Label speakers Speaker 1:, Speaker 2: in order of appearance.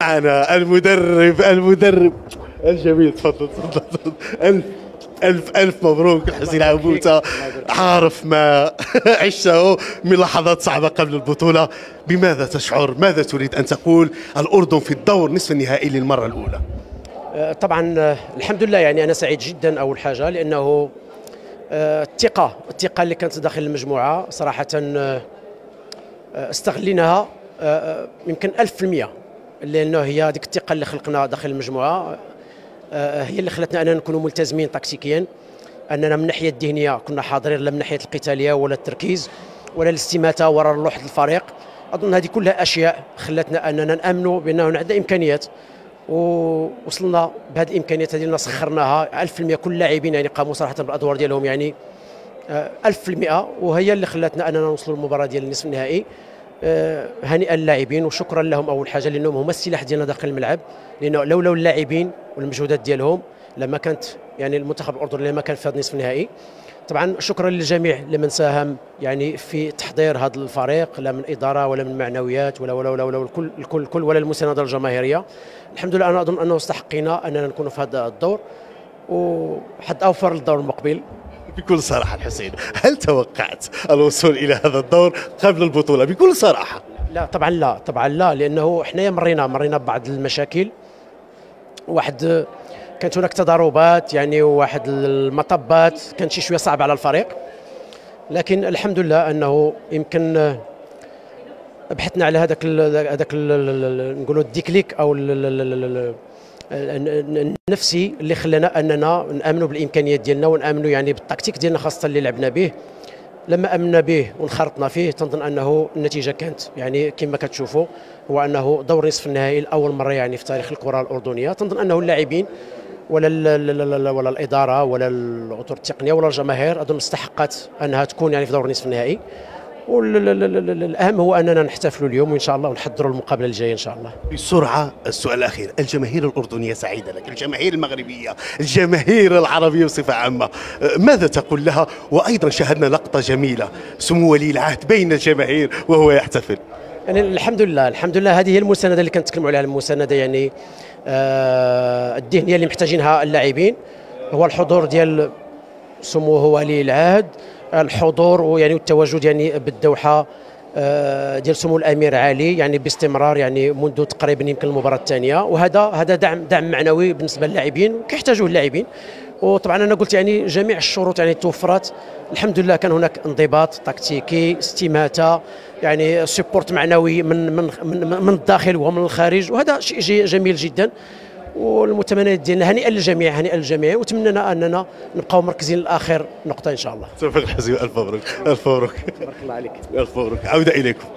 Speaker 1: معنا المدرب الجميل. تفضل تفضل. ألف مبروك الحسين عبوته. عارف ما عشته من لحظات صعبة قبل البطولة، بماذا تشعر؟ ماذا تريد أن تقول؟ الأردن في الدور نصف النهائي للمرة الأولى.
Speaker 2: طبعا الحمد لله، يعني أنا سعيد جدا أول حاجة، لأنه الثقة اللي كانت داخل المجموعة صراحة استغليناها يمكن 1000%، لأنه هي هذيك الثقة اللي خلقناها داخل المجموعة هي اللي خلتنا أننا نكونوا ملتزمين تكتيكيا، أننا من الناحية الذهنية كنا حاضرين، لا من الناحية القتالية ولا التركيز ولا الاستماتة وراء لوحة الفريق. أظن هذه كلها أشياء خلتنا أننا نأمنوا بأنه عندنا إمكانيات، ووصلنا بهذه الإمكانيات هذه سخرناها 1000%. كل اللاعبين يعني قاموا صراحة بالأدوار ديالهم يعني 1000%، وهي اللي خلتنا أننا نوصلوا للمباراة ديال النصف النهائي. هنيئا للاعبين وشكرا لهم أول حاجة، لأنهم هما السلاح ديالنا داخل الملعب، لأنه لولا اللاعبين والمجهودات ديالهم لما كانت يعني المنتخب الأردني لما كان في هذا النصف النهائي. طبعا شكرا للجميع لمن ساهم يعني في تحضير هذا الفريق، لا من إدارة ولا من معنويات ولا الكل ولا المساندة الجماهيرية. الحمد لله أنا أظن أنه استحقينا أننا نكون في هذا الدور، وحد أوفر للدور المقبل.
Speaker 1: بكل صراحة الحسين، هل توقعت الوصول إلى هذا الدور قبل البطولة بكل صراحة؟
Speaker 2: لا طبعا لا، طبعا لا، لأنه احنا مرينا ببعض المشاكل، كانت هناك تضاربات يعني واحد المطبات كانت شي شويه صعب على الفريق، لكن الحمد لله انه يمكن بحثنا على هذاك نقولوا الديكليك او النفسي اللي خلانا اننا نامنوا بالامكانيات ديالنا ونامنوا يعني بالتكتيك ديالنا خاصه اللي لعبنا به. لما امنا به وانخرطنا فيه تنظن انه النتيجه كانت يعني كما كتشوفوا، هو انه دور نصف النهائي لاول مره يعني في تاريخ الكره الاردنيه. تنظن انه اللاعبين ولا الاداره ولا الاطر التقنيه ولا الجماهير اظن استحقت انها تكون يعني في دور نصف النهائي، والاهم هو اننا نحتفلوا اليوم وان شاء الله ونحضروا المقابله الجايه ان شاء الله.
Speaker 1: بسرعه السؤال الاخير، الجماهير الاردنيه سعيده لك، الجماهير المغربيه، الجماهير العربيه بصفه عامه، ماذا تقول لها؟ وايضا شاهدنا لقطه جميله سمو ولي العهد بين الجماهير وهو يحتفل.
Speaker 2: يعني الحمد لله هذه هي المسانده اللي كنتكلموا عليها، المسانده يعني الذهنيه اللي محتاجينها اللاعبين، هو الحضور ديال سموه ولي العهد، الحضور ويعني والتواجد يعني بالدوحه ديال سمو الامير علي يعني باستمرار يعني منذ تقريبا يمكن المباراه الثانيه، وهذا دعم معنوي بالنسبه للاعبين وكيحتاجوه اللاعبين. وطبعا انا قلت يعني جميع الشروط يعني توفرت، الحمد لله كان هناك انضباط تكتيكي، استماته، يعني سبورت معنوي من الداخل ومن الخارج، وهذا شيء جميل جدا. والمتمنيات ديالنا هنيئا للجميع وتمنىنا اننا نبقاو مركزين لاخر نقطه ان شاء الله.
Speaker 1: توفيق الحسين، الف مبروك. الف مبروك.
Speaker 2: بارك الله عليك.
Speaker 1: الف مبروك، عوده اليكم.